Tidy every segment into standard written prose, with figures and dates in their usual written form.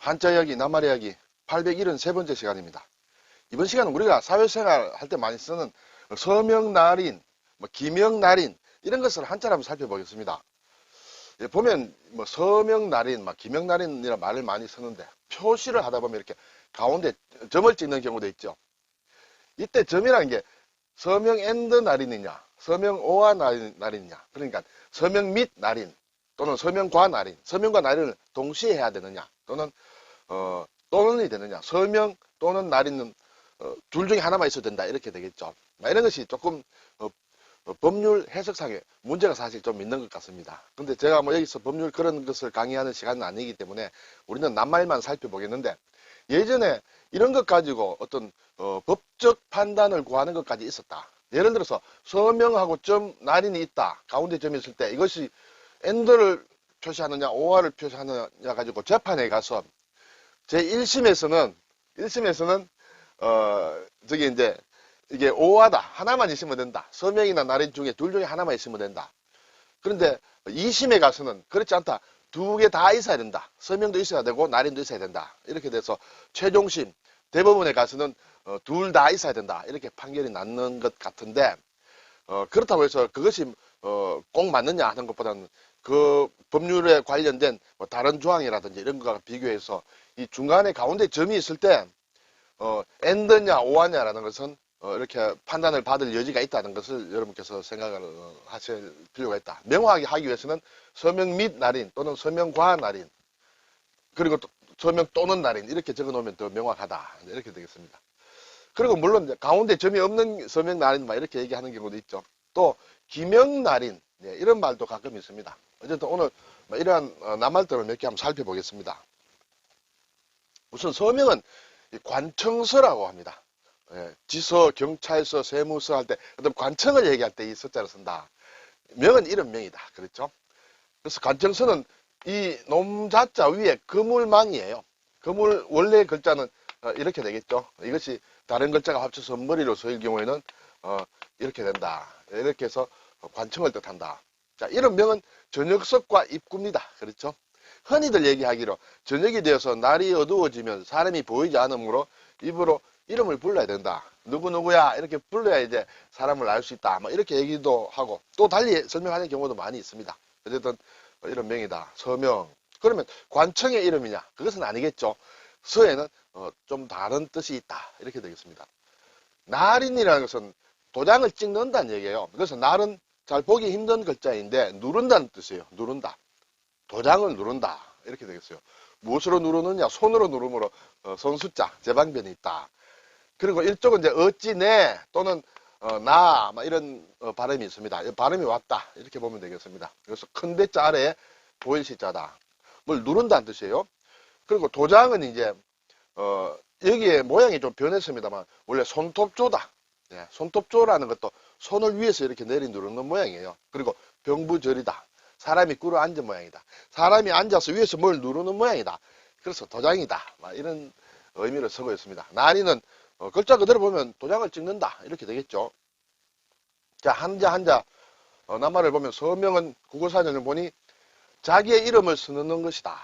한자 이야기, 낱말 이야기 873번째 시간입니다. 이번 시간은 우리가 사회생활 할 때 많이 쓰는 서명날인, 기명날인 이런 것을 한자로 한번 살펴보겠습니다. 보면 서명날인, 기명날인이라는 말을 많이 쓰는데 표시를 하다 보면 이렇게 가운데 점을 찍는 경우도 있죠. 이때 점이라는 게 서명 앤드 날인이냐, 서명 오와 날인이냐, 그러니까 서명 및 날인 또는 서명과 날인, 서명과 날인을 동시에 해야 되느냐, 또는 또는이 되느냐, 서명 또는 날인은 둘 중에 하나만 있어도 된다 이렇게 되겠죠. 이런 것이 조금 법률 해석상에 문제가 사실 좀 있는 것 같습니다. 근데 제가 여기서 법률 그런 것을 강의하는 시간은 아니기 때문에 우리는 낱말만 살펴보겠는데, 예전에 이런 것 가지고 어떤 법적 판단을 구하는 것까지 있었다. 예를 들어서 서명하고 점 날인이 있다, 가운데 점이 있을 때 이것이 엔드를 표시하느냐 오화를 표시하느냐 가지고 재판에 가서 제1심에서는 저기 이제 이게 오화다, 하나만 있으면 된다, 서명이나 날인 중에 둘 중에 하나만 있으면 된다. 그런데 2심에 가서는 그렇지 않다, 두 개 다 있어야 된다, 서명도 있어야 되고 날인도 있어야 된다, 이렇게 돼서 최종심 대법원에 가서는 둘 다 있어야 된다 이렇게 판결이 났는 것 같은데, 그렇다고 해서 그것이 꼭 맞느냐 하는 것보다는 그 법률에 관련된 다른 조항이라든지 이런 것과 비교해서 이 중간에 가운데 점이 있을 때 엔드냐 오하냐라는 것은 이렇게 판단을 받을 여지가 있다는 것을 여러분께서 생각을 하실 필요가 있다. 명확하게 하기 위해서는 서명 및 날인 또는 서명과 날인, 그리고 또 서명 또는 날인 이렇게 적어 놓으면 더 명확하다 이렇게 되겠습니다. 그리고 물론 이제 가운데 점이 없는 서명 날인 이렇게 얘기하는 경우도 있죠. 또 기명 날인, 이런 말도 가끔 있습니다. 어쨌든 오늘 이러한 낱말들을 몇 개 한번 살펴보겠습니다. 우선 서명은 관청서라고 합니다. 지서, 경찰서, 세무서 할 때 어떤 관청을 얘기할 때 이 서자를 쓴다. 명은 이런 명이다. 그렇죠? 그래서 관청서는 이 놈자자 위에 거물망이에요. 거물 원래 글자는 이렇게 되겠죠. 이것이 다른 글자가 합쳐서 머리로 서일 경우에는 이렇게 된다. 이렇게 해서 관청을 뜻한다. 자, 이런 명은 저녁석과 입구입니다. 그렇죠? 흔히들 얘기하기로 저녁이 되어서 날이 어두워지면 사람이 보이지 않으므로 입으로 이름을 불러야 된다. 누구누구야 이렇게 불러야 이제 사람을 알 수 있다. 이렇게 얘기도 하고, 또 달리 설명하는 경우도 많이 있습니다. 어쨌든 이런 명이다. 서명. 그러면 관청의 이름이냐? 그것은 아니겠죠. 서에는 좀 다른 뜻이 있다. 이렇게 되겠습니다. 날인이라는 것은 도장을 찍는다는 얘기예요. 그래서 날은 잘 보기 힘든 글자인데 누른다는 뜻이에요. 누른다. 도장을 누른다. 이렇게 되겠어요. 무엇으로 누르느냐? 손으로 누르므로 손숫자, 제방변이 있다. 그리고 일종은 이제 어찌 내 또는 나 이런 발음이 있습니다. 발음이 왔다 이렇게 보면 되겠습니다. 그래서 큰 대자 아래에 보일 시자다. 뭘 누른다는 뜻이에요. 그리고 도장은 이제 여기에 모양이 좀 변했습니다만 원래 손톱조다. 손톱조라는 것도 손을 위에서 이렇게 내리 누르는 모양이에요. 그리고 병부절이다. 사람이 꿇어 앉은 모양이다. 사람이 앉아서 위에서 뭘 누르는 모양이다. 그래서 도장이다. 이런 의미를 쓰고 있습니다. 날인은 글자 그대로 보면 도장을 찍는다 이렇게 되겠죠. 자, 한자 낱말을 보면 서명은 국어사전을 보니 자기의 이름을 써넣는 것이다.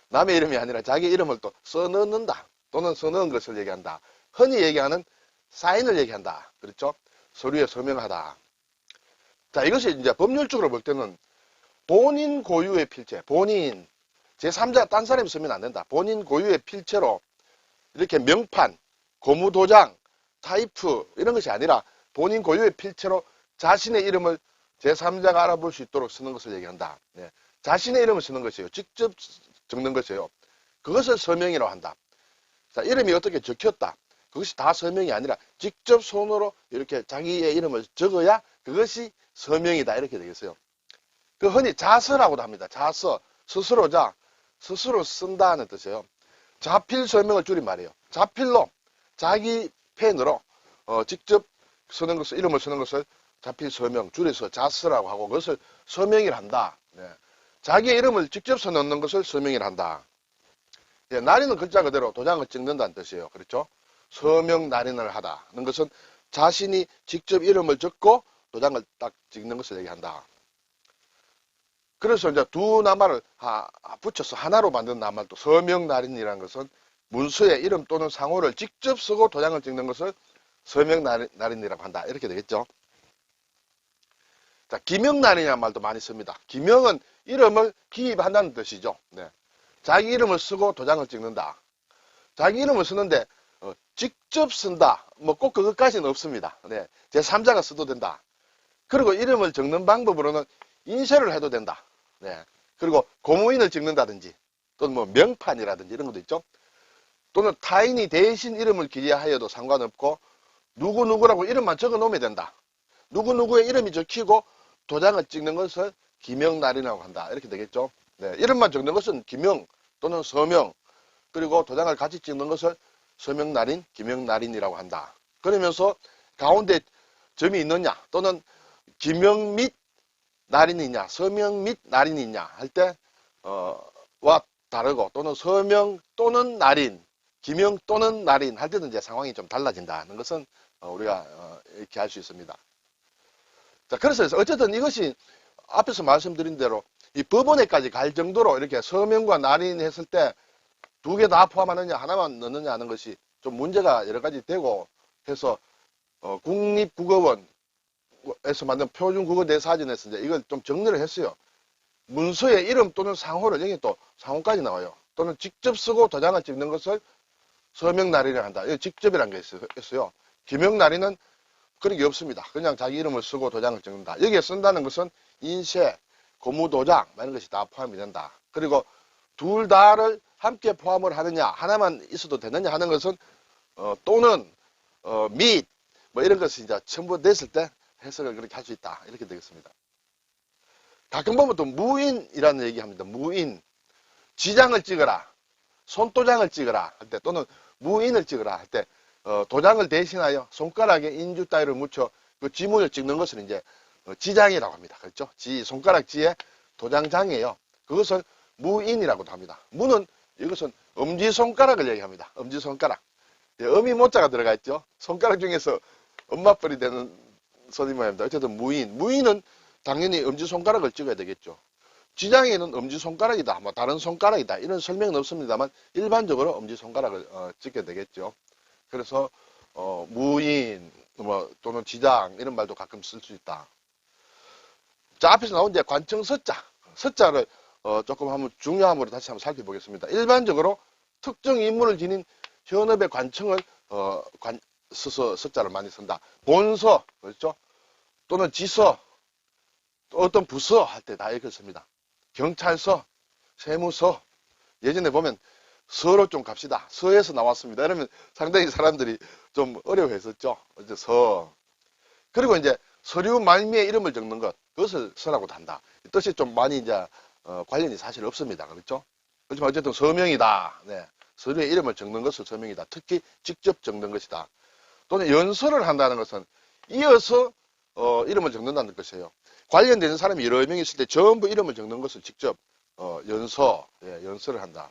남의 이름이 아니라 자기의 이름을 또 써넣는다 또는 써넣은 것을 얘기한다. 흔히 얘기하는 사인을 얘기한다. 그렇죠? 서류에 서명하다. 자, 이것이 이제 법률적으로 볼 때는 본인 고유의 필체, 본인, 제3자 딴 사람이 쓰면 안 된다. 본인 고유의 필체로 이렇게 명판, 고무도장, 타이프 이런 것이 아니라 본인 고유의 필체로 자신의 이름을 제3자가 알아볼 수 있도록 쓰는 것을 얘기한다. 자신의 이름을 쓰는 것이에요. 직접 적는 것이에요. 그것을 서명이라고 한다. 자, 이름이 어떻게 적혔다. 그것이 다 서명이 아니라 직접 손으로 이렇게 자기의 이름을 적어야 그것이 서명이다 이렇게 되겠어요. 그 흔히 자서라고도 합니다. 자서, 스스로 쓴다는 뜻이에요. 자필 서명을 줄인 말이에요. 자필로 자기 펜으로 직접 쓰는 것을, 이름을 쓰는 것을 자필 서명, 줄여서 자서라고 하고 그것을 서명이라 한다. 자기의 이름을 직접 써넣는 것을 서명이라 한다. 날인은 글자 그대로 도장을 찍는다는 뜻이에요. 그렇죠? 서명 날인을 하다는 것은 자신이 직접 이름을 적고 도장을 딱 찍는 것을 얘기한다. 그래서 이제 두 낱말을 붙여서 하나로 만든 낱말도 서명날인이라는 것은 문서에 이름 또는 상호를 직접 쓰고 도장을 찍는 것을 서명날인이라고 한다. 이렇게 되겠죠. 자, 기명날인이라는 말도 많이 씁니다. 기명은 이름을 기입한다는 뜻이죠. 네. 자기 이름을 쓰고 도장을 찍는다. 자기 이름을 쓰는데 직접 쓴다. 뭐 꼭 그것까지는 없습니다. 네. 제3자가 써도 된다. 그리고 이름을 적는 방법으로는 인쇄를 해도 된다. 네. 그리고 고무인을 찍는다든지 또는 뭐 명판이라든지 이런 것도 있죠. 또는 타인이 대신 이름을 기재하여도 상관없고 누구누구라고 이름만 적어 놓으면 된다. 누구누구의 이름이 적히고 도장을 찍는 것을 기명날인이라고 한다. 이렇게 되겠죠. 네. 이름만 적는 것은 기명 또는 서명, 그리고 도장을 같이 찍는 것을 서명날인, 기명날인이라고 한다. 그러면서 가운데 점이 있느냐 또는 기명 및 날인이냐 서명 및 날인이냐 할 때 와 다르고, 또는 서명 또는 날인, 기명 또는 날인 할 때는 이제 상황이 좀 달라진다는 것은 우리가 이렇게 할 수 있습니다. 자, 그래서 어쨌든 이것이 앞에서 말씀드린 대로 이 법원에까지 갈 정도로 이렇게 서명과 날인 했을 때 두 개 다 포함하느냐 하나만 넣느냐 하는 것이 좀 문제가 여러 가지 되고 해서 국립국어원에서 만든 표준국어대사전에서 이제 이걸 좀 정리를 했어요. 문서에 이름 또는 상호를, 여기 또 상호까지 나와요. 또는 직접 쓰고 도장을 찍는 것을 서명날인이라고 한다. 이거 직접이라는 게 있어요. 기명날인은 그런 게 없습니다. 그냥 자기 이름을 쓰고 도장을 찍는다. 여기에 쓴다는 것은 인쇄, 고무도장 이런 것이 다 포함이 된다. 그리고 둘 다를 함께 포함을 하느냐, 하나만 있어도 되느냐 하는 것은 또는 및 뭐 이런 것이 이제 첨부됐을 때 해석을 그렇게 할 수 있다. 이렇게 되겠습니다. 가끔 보면 또 무인이라는 얘기합니다. 무인. 지장을 찍어라, 손도장을 찍어라 할 때, 또는 무인을 찍어라 할 때 도장을 대신하여 손가락에 인주 따위를 묻혀 그 지문을 찍는 것을 이제 지장이라고 합니다. 그렇죠? 손가락지에 도장장이에요. 그것을 무인이라고도 합니다. 무는 이것은 엄지손가락을 얘기합니다. 엄지손가락. 어미 모자가 들어가 있죠. 손가락 중에서 엄마뻘이 되는 손이 모양입니다. 어쨌든 무인. 무인은 당연히 엄지손가락을 찍어야 되겠죠. 지장에는 엄지손가락이다, 뭐 다른 손가락이다 이런 설명은 없습니다만 일반적으로 엄지손가락을 찍게 되겠죠. 그래서 무인 뭐 또는 지장 이런 말도 가끔 쓸 수 있다. 자, 앞에서 나온 이제 관청서자, 서자를 조금 한번 중요함으로 다시 한번 살펴보겠습니다. 일반적으로 특정 인물을 지닌 현업의 관청을 써서 서자를 많이 쓴다. 본서, 그렇죠? 또는 지서, 또 어떤 부서 할 때 다 이렇게 씁니다. 경찰서, 세무서. 예전에 보면 서로 좀 갑시다. 서에서 나왔습니다. 이러면 상당히 사람들이 좀 어려워했었죠. 이제 서. 그리고 이제 서류 말미에 이름을 적는 것, 그것을 서라고도 한다. 이 뜻이 좀 많이 이제 관련이 사실 없습니다. 그렇죠? 그렇지만 어쨌든 서명이다. 네. 서류에 이름을 적는 것을 서명이다. 특히 직접 적는 것이다. 또는 연설을 한다는 것은 이어서 이름을 적는다는 것이에요. 관련되는 사람이 여러 명 있을 때 전부 이름을 적는 것을 직접 연설을 한다.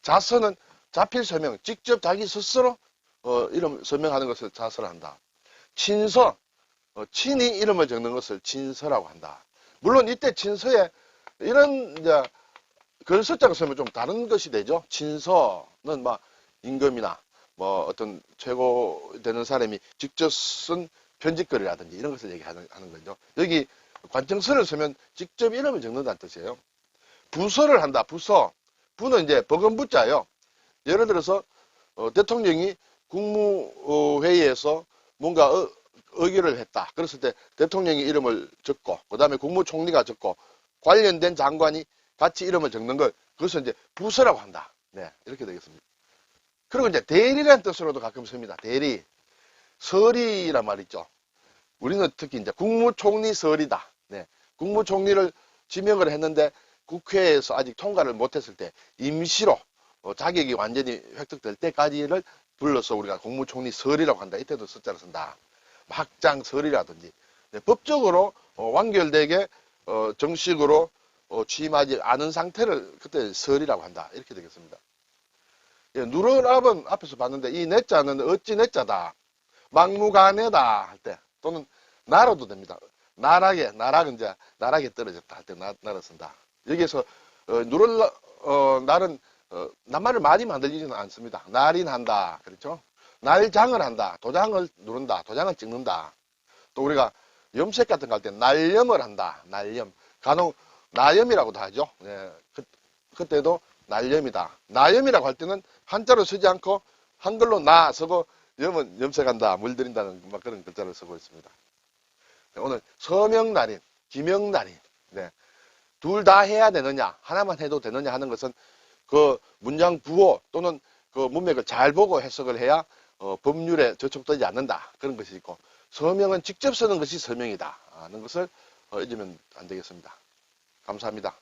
자서는 자필 서명, 직접 자기 스스로 이름 서명하는 것을 자서를 한다. 친서, 친히 이름을 적는 것을 친서라고 한다. 물론 이때 친서에 이런 이제 글서자가 쓰면 좀 다른 것이 되죠. 친서는 막 임금이나 뭐 어떤 최고 되는 사람이 직접 쓴 편집글이라든지 이런 것을 얘기하는 거죠. 여기 관청서를 쓰면 직접 이름을 적는다는 뜻이에요. 부서를 한다. 부서. 부는 이제 버금부자예요. 예를 들어서 대통령이 국무회의에서 뭔가 의결을 했다. 그랬을 때 대통령이 이름을 적고 그 다음에 국무총리가 적고 관련된 장관이 같이 이름을 적는 걸 그것을 이제 부서라고 한다. 네, 이렇게 되겠습니다. 그리고 이제 대리라는 뜻으로도 가끔 씁니다. 대리. 서리란 말 있죠. 우리는 특히 이제 국무총리 서리다. 네. 국무총리를 지명을 했는데 국회에서 아직 통과를 못했을 때 임시로 자격이 완전히 획득될 때까지를 불러서 우리가 국무총리 서리라고 한다. 이때도 숫자를 쓴다. 학장 서리라든지. 네. 법적으로 완결되게 정식으로 취임하지 않은 상태를 그때 서리라고 한다. 이렇게 되겠습니다. 예, 누르랍은 앞에서 봤는데 이 내자는 어찌 내자다. 막무가내다 할 때 또는 나로도 됩니다. 나락은 이제, 나락에 떨어졌다 할 때 나를 쓴다. 여기에서, 날은, 낱말을 많이 만들지는 않습니다. 날인한다. 그렇죠? 날장을 한다. 도장을 누른다. 도장을 찍는다. 또 우리가 염색 같은 거 할 때 날염을 한다. 날염. 간혹 나염이라고도 하죠. 예, 그때도 날염이다. 나염이라고 할 때는 한자로 쓰지 않고 한글로 나 쓰고 염은 염색한다. 물들인다는 막 그런 글자를 쓰고 있습니다. 오늘 서명날인, 기명날인. 네. 둘 다 해야 되느냐, 하나만 해도 되느냐 하는 것은 그 문장 부호 또는 그 문맥을 잘 보고 해석을 해야 법률에 저촉되지 않는다. 그런 것이 있고, 서명은 직접 쓰는 것이 서명이다 하는 것을 잊으면 안 되겠습니다. 감사합니다.